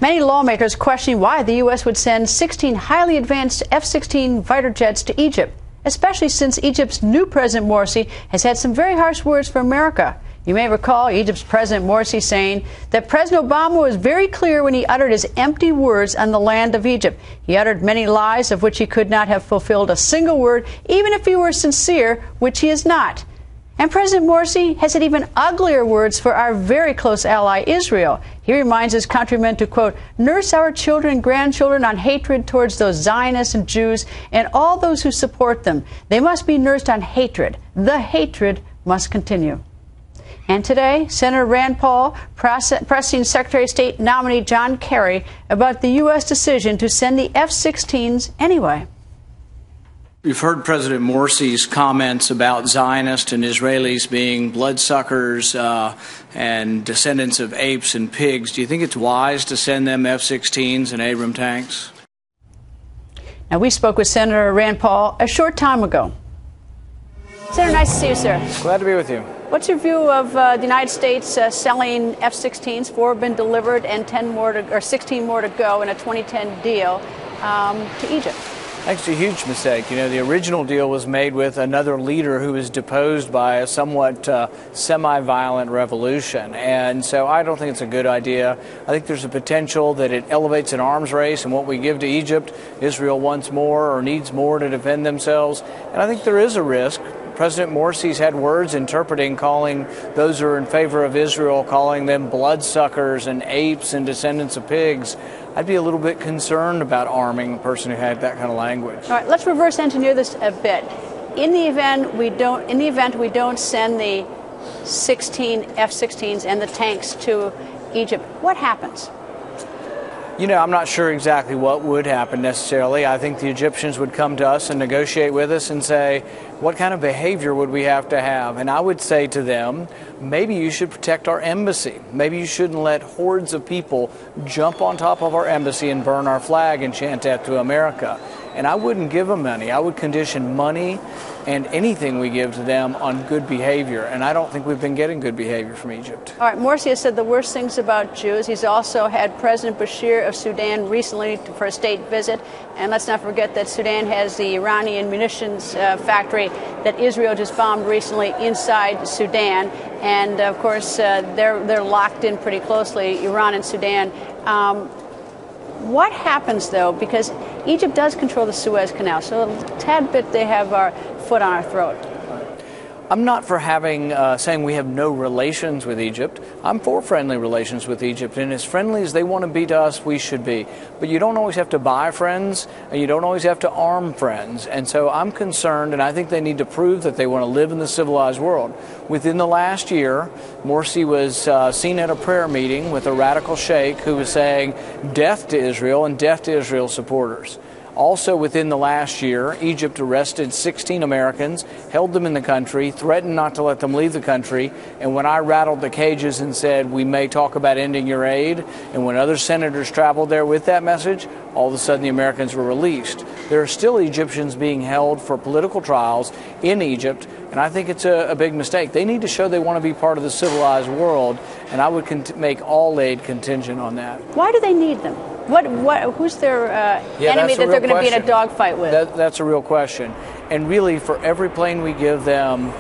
Many lawmakers questioning why the U.S. would send 16 highly advanced F-16 fighter jets to Egypt, especially since Egypt's new President Morsi has had some very harsh words for America. You may recall Egypt's President Morsi saying that President Obama was very clear when he uttered his empty words on the land of Egypt. He uttered many lies of which he could not have fulfilled a single word, even if he were sincere, which he is not. And President Morsi has had even uglier words for our very close ally, Israel. He reminds his countrymen to, quote, nurse our children and grandchildren on hatred towards those Zionists and Jews and all those who support them. They must be nursed on hatred. The hatred must continue. And today, Senator Rand Paul pressing Secretary of State nominee John Kerry about the U.S. decision to send the F-16s anyway. We've heard President Morsi's comments about Zionists and Israelis being bloodsuckers and descendants of apes and pigs. Do you think it's wise to send them F-16s and Abrams tanks? Now, we spoke with Senator Rand Paul a short time ago. Senator, nice to see you, sir. Glad to be with you. What's your view of the United States selling F-16s? 4 have been delivered and 16 more to go in a 2010 deal to Egypt. That's a huge mistake. You know, the original deal was made with another leader who was deposed by a somewhat semi-violent revolution. And so I don't think it's a good idea. I think there's a potential that it elevates an arms race, and what we give to Egypt, Israel wants more or needs more to defend themselves. And I think there is a risk. President Morsi's had words interpreting, calling those who are in favor of Israel, calling them bloodsuckers and apes and descendants of pigs. I'd be a little bit concerned about arming a person who had that kind of language. All right, let's reverse engineer this a bit. In the event we don't send the 16 F-16s and the tanks to Egypt, what happens? You know, I'm not sure exactly what would happen necessarily. I think the Egyptians would come to us and negotiate with us and say, what kind of behavior would we have to have? And I would say to them, maybe you should protect our embassy. Maybe you shouldn't let hordes of people jump on top of our embassy and burn our flag and chant that to America. And I wouldn't give them money. I would condition money and anything we give to them on good behavior. And I don't think we've been getting good behavior from Egypt. All right, Morsi has said the worst things about Jews. He's also had President Bashir of Sudan recently for a state visit. And let's not forget that Sudan has the Iranian munitions factory that Israel just bombed recently inside Sudan. And, of course, they're locked in pretty closely, Iran and Sudan. What happens, though, because Egypt does control the Suez Canal, so a tad bit they have our foot on our throat. I'm not for saying we have no relations with Egypt. I'm for friendly relations with Egypt, and as friendly as they want to be to us, we should be. But you don't always have to buy friends, and you don't always have to arm friends. And so I'm concerned, and I think they need to prove that they want to live in the civilized world. Within the last year, Morsi was seen at a prayer meeting with a radical sheikh who was saying death to Israel and death to Israel supporters. Also within the last year, Egypt arrested 16 Americans, held them in the country, threatened not to let them leave the country, and when I rattled the cages and said, we may talk about ending your aid, and when other senators traveled there with that message, all of a sudden the Americans were released. There are still Egyptians being held for political trials in Egypt, and I think it's a big mistake. They need to show they want to be part of the civilized world, and I would make all aid contingent on that. Why do they need them? Who's their enemy that they're going to be in a dogfight with? That's a real question. And really, for every plane we give them,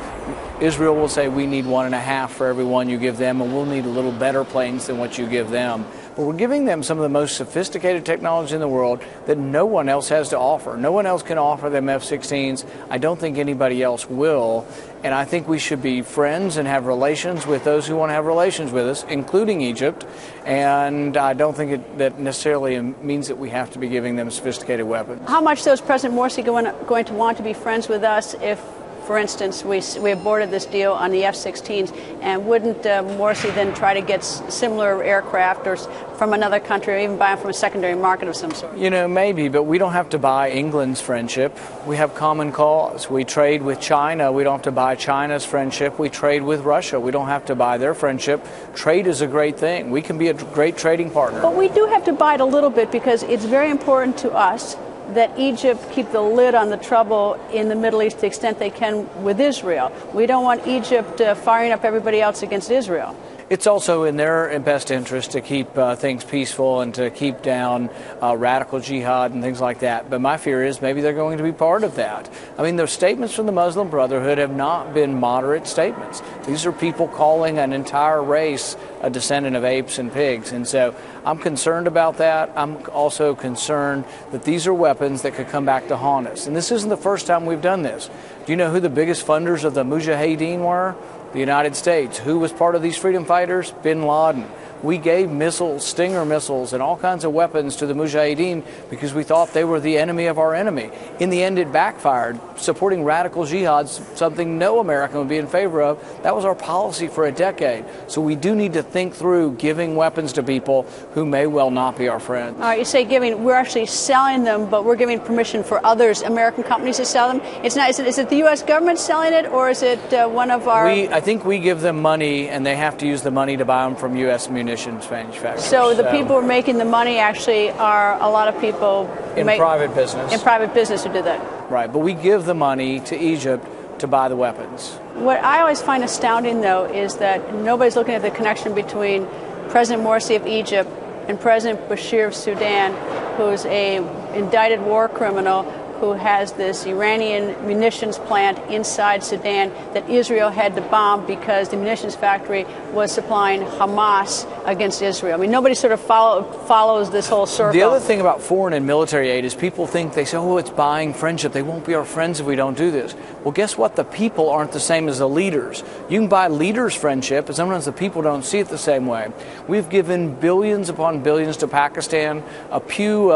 Israel will say we need 1.5 for every one you give them, and we'll need a little better planes than what you give them. But we're giving them some of the most sophisticated technology in the world that no one else has to offer. No one else can offer them F-16s. I don't think anybody else will. And I think we should be friends and have relations with those who want to have relations with us, including Egypt. And I don't think that necessarily means that we have to be giving them sophisticated weapons. How much, though, is President Morsi going to want to be friends with us if, for instance, we aborted this deal on the F-16s, and wouldn't Morsi then try to get similar aircraft or from another country, or even buy them from a secondary market of some sort? You know, maybe, but we don't have to buy England's friendship. We have common cause. We trade with China. We don't have to buy China's friendship. We trade with Russia. We don't have to buy their friendship. Trade is a great thing. We can be a great trading partner. But we do have to buy it a little bit because it's very important to us that Egypt keep the lid on the trouble in the Middle East to the extent they can with Israel. We don't want Egypt firing up everybody else against Israel. it's also in their best interest to keep things peaceful and to keep down radical jihad and things like that. But my fear is maybe they're going to be part of that. I mean, the statements from the Muslim Brotherhood have not been moderate statements. These are people calling an entire race a descendant of apes and pigs. And so I'm concerned about that. I'm also concerned that these are weapons that could come back to haunt us. And this isn't the first time we've done this. Do you know who the biggest funders of the Mujahideen were? The United States. Who was part of these freedom fighters? Bin Laden. We gave missiles, Stinger missiles, and all kinds of weapons to the Mujahideen because we thought they were the enemy of our enemy. In the end, it backfired. Supporting radical jihad, something no American would be in favor of, that was our policy for a decade. So we do need to think through giving weapons to people who may well not be our friends. All right, you say giving, we're actually selling them, but we're giving permission for others, American companies, to sell them. It's not. Is it the U.S. government selling it, or is it one of our... I think we give them money, and they have to use the money to buy them from U.S. munitions manufacturers. So the people who are making the money actually are a lot of people in private business. In private business who do that. Right, but we give the money to Egypt to buy the weapons. What I always find astounding, though, is that nobody's looking at the connection between President Morsi of Egypt and President Bashir of Sudan, who's a indicted war criminal who has this Iranian munitions plant inside Sudan that Israel had to bomb because the munitions factory was supplying Hamas against Israel. I mean, nobody sort of follows this whole circle. The other thing about foreign and military aid is people think, they say, oh, it's buying friendship. They won't be our friends if we don't do this. Well, guess what? The people aren't the same as the leaders. You can buy leaders' friendship, but sometimes the people don't see it the same way. We've given billions upon billions to Pakistan. A Pew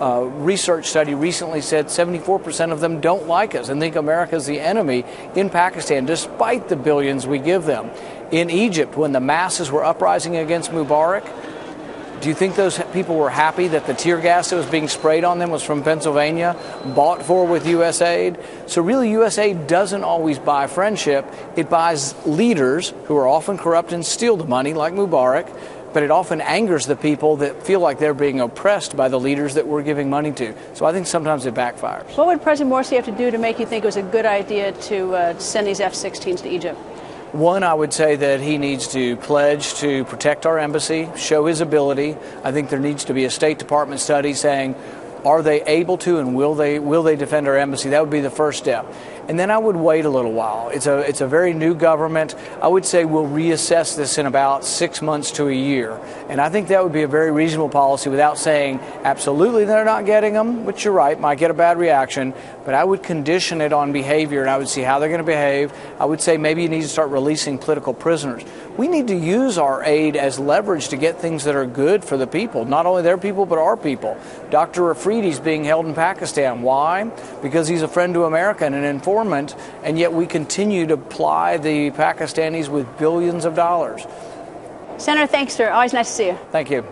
research study recently said 74% of them don't like us and think America's the enemy in Pakistan, despite the billions we give them. In Egypt, when the masses were uprising against Mubarak, do you think those people were happy that the tear gas that was being sprayed on them was from Pennsylvania, bought for with U.S. aid? So really, U.S. aid doesn't always buy friendship. It buys leaders who are often corrupt and steal the money, like Mubarak, but it often angers the people that feel like they're being oppressed by the leaders that we're giving money to. So I think sometimes it backfires. What would President Morsi have to do to make you think it was a good idea to send these F-16s to Egypt? One, I would say that he needs to pledge to protect our embassy, show his ability. I think there needs to be a State Department study saying, are they able to and will they defend our embassy? That would be the first step. And then I would wait a little while. It's a very new government. I would say we'll reassess this in about 6 months to a year. And I think that would be a very reasonable policy without saying absolutely they're not getting them, which you're right, might get a bad reaction. But I would condition it on behavior, and I would see how they're going to behave. I would say maybe you need to start releasing political prisoners. We need to use our aid as leverage to get things that are good for the people, not only their people, but our people. Dr. Afridi's being held in Pakistan. Why? Because he's a friend to America and an informant, and yet we continue to ply the Pakistanis with billions of dollars. Senator, thanks, sir. Always nice to see you. Thank you.